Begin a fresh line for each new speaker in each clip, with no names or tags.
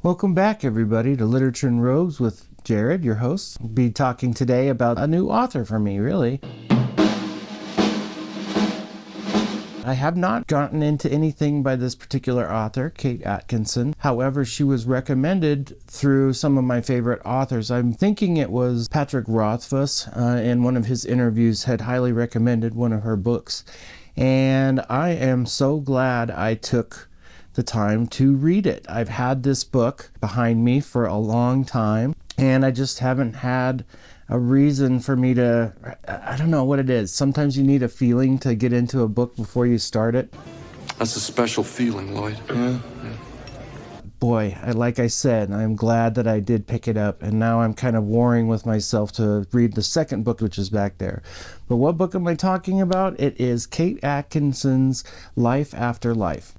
Welcome back, everybody, to Literature and Robes with Jared, your host. I'll be talking today about a new author for me, really. I have not gotten into anything by this particular author, Kate Atkinson. However, she was recommended through some of my favorite authors. I'm thinking it was Patrick Rothfuss in one of his interviews had highly recommended one of her books. And I am so glad I took the time to read it. I've had this book behind me for a long time, and I just haven't had a reason for me to, I don't know what it is. Sometimes you need a feeling to get into a book before you start it.
That's a special feeling, Lloyd. Yeah.
Boy, like I said, I'm glad that I did pick it up, and now I'm kind of warring with myself to read the second book, which is back there. But what book am I talking about? It is Kate Atkinson's Life After Life.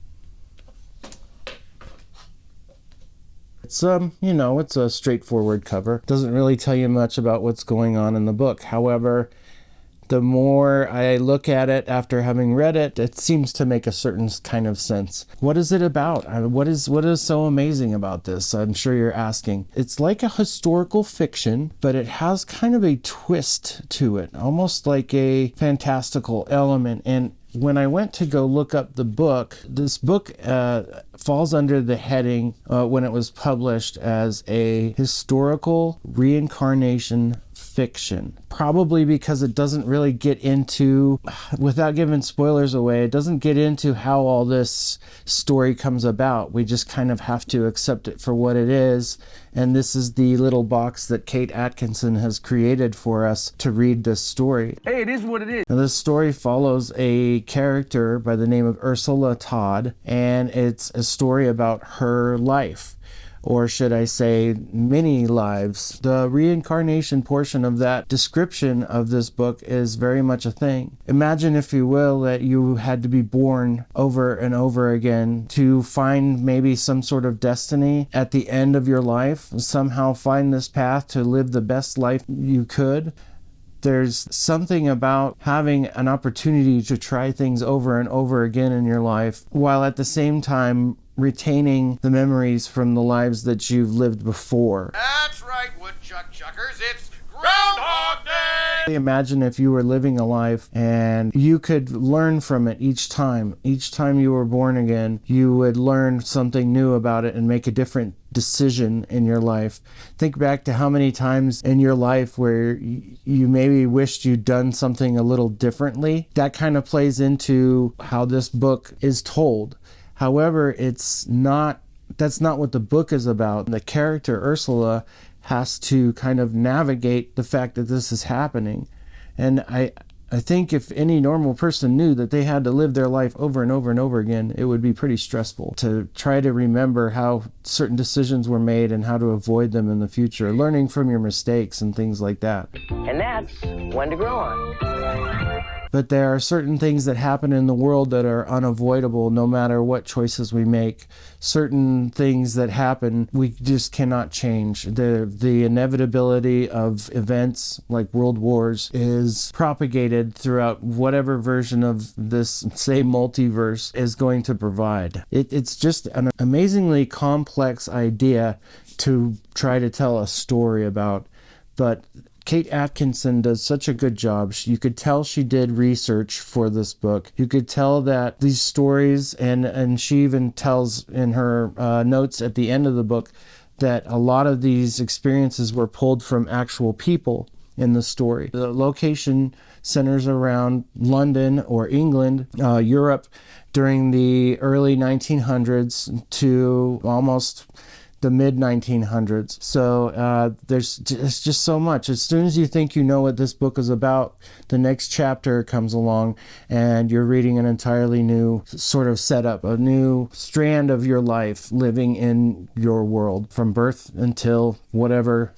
It's, it's a straightforward cover. Doesn't really tell you much about what's going on in the book. However, the more I look at it after having read it, it seems to make a certain kind of sense. What is it about? What is so amazing about this? I'm sure you're asking. It's like a historical fiction, but it has kind of a twist to it, almost like a fantastical element. And when I went to go look up the book, this book falls under the heading, when it was published, as a historical reincarnation fiction. Probably because it doesn't really get into, without giving spoilers away, it doesn't get into how all this story comes about. We just kind of have to accept it for what it is. And this is the little box that Kate Atkinson has created for us to read this story.
Hey, it is what it is.
Now, this story follows a character by the name of Ursula Todd, and it's a story about her life. Or should I say, many lives. The reincarnation portion of that description of this book is very much a thing. Imagine, if you will, that you had to be born over and over again to find maybe some sort of destiny at the end of your life, somehow find this path to live the best life you could. There's something about having an opportunity to try things over and over again in your life, while at the same time retaining the memories from the lives that you've lived before.
That's right, woodchuck chuckers, it's Groundhog Day!
Imagine if you were living a life and you could learn from it each time. Each time you were born again, you would learn something new about it and make a different decision in your life. Think back to how many times in your life where you maybe wished you'd done something a little differently. That kind of plays into how this book is told. However, that's not what the book is about. The character, Ursula, has to kind of navigate the fact that this is happening. And I think if any normal person knew that they had to live their life over and over and over again, it would be pretty stressful to try to remember how certain decisions were made and how to avoid them in the future, learning from your mistakes and things like that.
And that's one to grow on.
But there are certain things that happen in the world that are unavoidable no matter what choices we make. Certain things that happen we just cannot change. The inevitability of events like world wars is propagated throughout whatever version of this, say, multiverse is going to provide. It's just an amazingly complex idea to try to tell a story about. But Kate Atkinson does such a good job. You could tell she did research for this book. You could tell that these stories, and she even tells in her notes at the end of the book that a lot of these experiences were pulled from actual people in the story. The location centers around London or England, Europe, during the early 1900s to almost the mid-1900s. So there's just so much. As soon as you think you know what this book is about, the next chapter comes along and you're reading an entirely new sort of setup, a new strand of your life living in your world from birth until whatever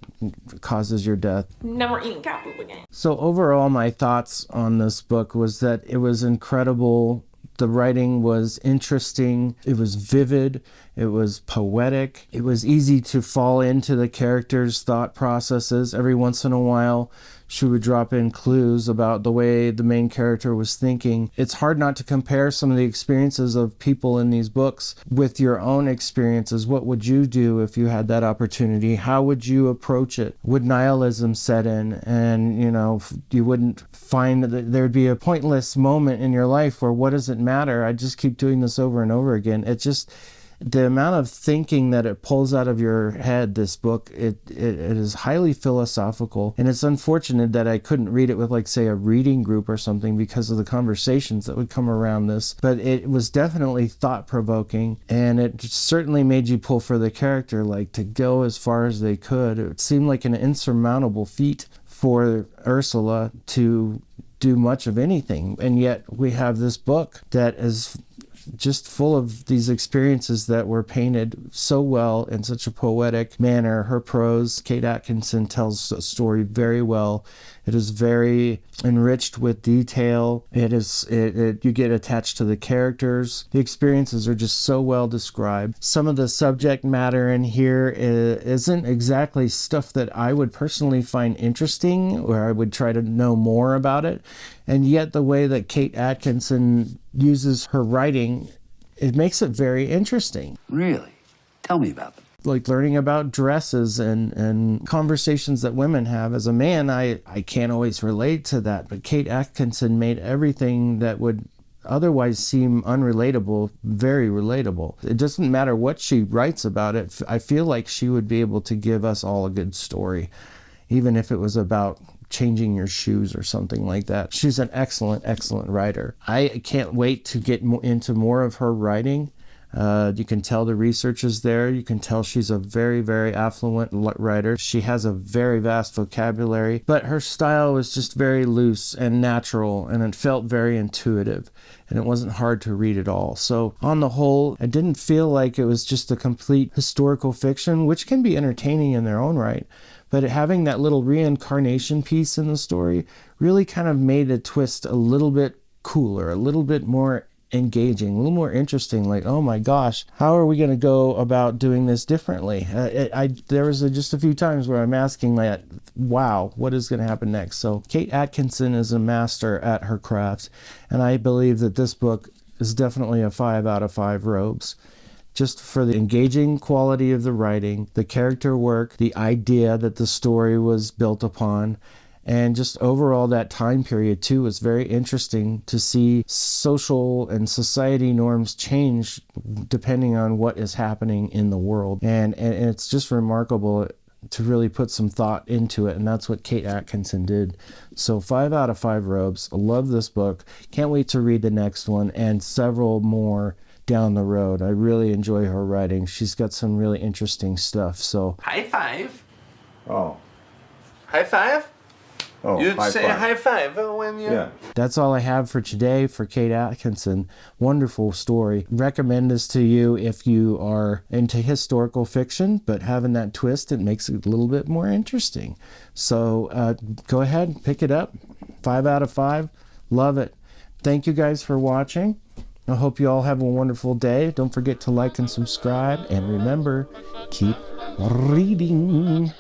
causes your death.
No more eating cat poop again.
So overall, my thoughts on this book was that it was incredible. The writing was interesting, it was vivid, it was poetic, it was easy to fall into the characters' thought processes. Every once in a while, she would drop in clues about the way the main character was thinking. It's hard not to compare some of the experiences of people in these books with your own experiences. What would you do if you had that opportunity? How would you approach it? Would nihilism set in, and you wouldn't find that there'd be a pointless moment in your life where what does it matter? I just keep doing this over and over again. It's just the amount of thinking that it pulls out of your head, this book, it is highly philosophical. And it's unfortunate that I couldn't read it with, like, say, a reading group or something because of the conversations that would come around this. But it was definitely thought-provoking, and it certainly made you pull for the character, like, to go as far as they could. It seemed like an insurmountable feat for Ursula to do much of anything. And yet we have this book that is just full of these experiences that were painted so well in such a poetic manner. Her prose, Kate Atkinson tells a story very well. It is very enriched with detail. You get attached to the characters. The experiences are just so well described. Some of the subject matter in here isn't exactly stuff that I would personally find interesting, or I would try to know more about it. And yet the way that Kate Atkinson uses her writing, it makes it very interesting.
Really? Tell me about them.
Like learning about dresses and conversations that women have. As a man, I can't always relate to that, but Kate Atkinson made everything that would otherwise seem unrelatable very relatable. It doesn't matter what she writes about it. I feel like she would be able to give us all a good story, even if it was about changing your shoes or something like that. She's an excellent writer. I can't wait to get into more of her writing. You can tell the research is there. You can tell she's a very, very affluent writer. She has a very vast vocabulary, but her style was just very loose and natural, and it felt very intuitive, and it wasn't hard to read at all. So on the whole, I didn't feel like it was just a complete historical fiction, which can be entertaining in their own right, but having that little reincarnation piece in the story really kind of made a twist a little bit cooler, a little bit more engaging, a little more interesting. Like, oh my gosh, how are we going to go about doing this differently? There was just a few times where I'm asking that, wow, what is going to happen next? So Kate Atkinson is a master at her craft, and I believe that this book is definitely a 5 out of 5 robes. Just for the engaging quality of the writing, the character work, the idea that the story was built upon, and just overall that time period too was very interesting to see social and society norms change depending on what is happening in the world. And it's just remarkable to really put some thought into it, and that's what Kate Atkinson did. So 5 out of 5 robes. I love this book. Can't wait to read the next one and several more down the road. I really enjoy her writing. She's got some really interesting stuff. So
high five.
Oh.
High five?
Oh,
You'd say high five when you...
Yeah.
That's all I have for today for Kate Atkinson. Wonderful story. Recommend this to you if you are into historical fiction, but having that twist, it makes it a little bit more interesting. So go ahead, pick it up. 5 out of 5. Love it. Thank you guys for watching. I hope you all have a wonderful day. Don't forget to like and subscribe. And remember, keep reading.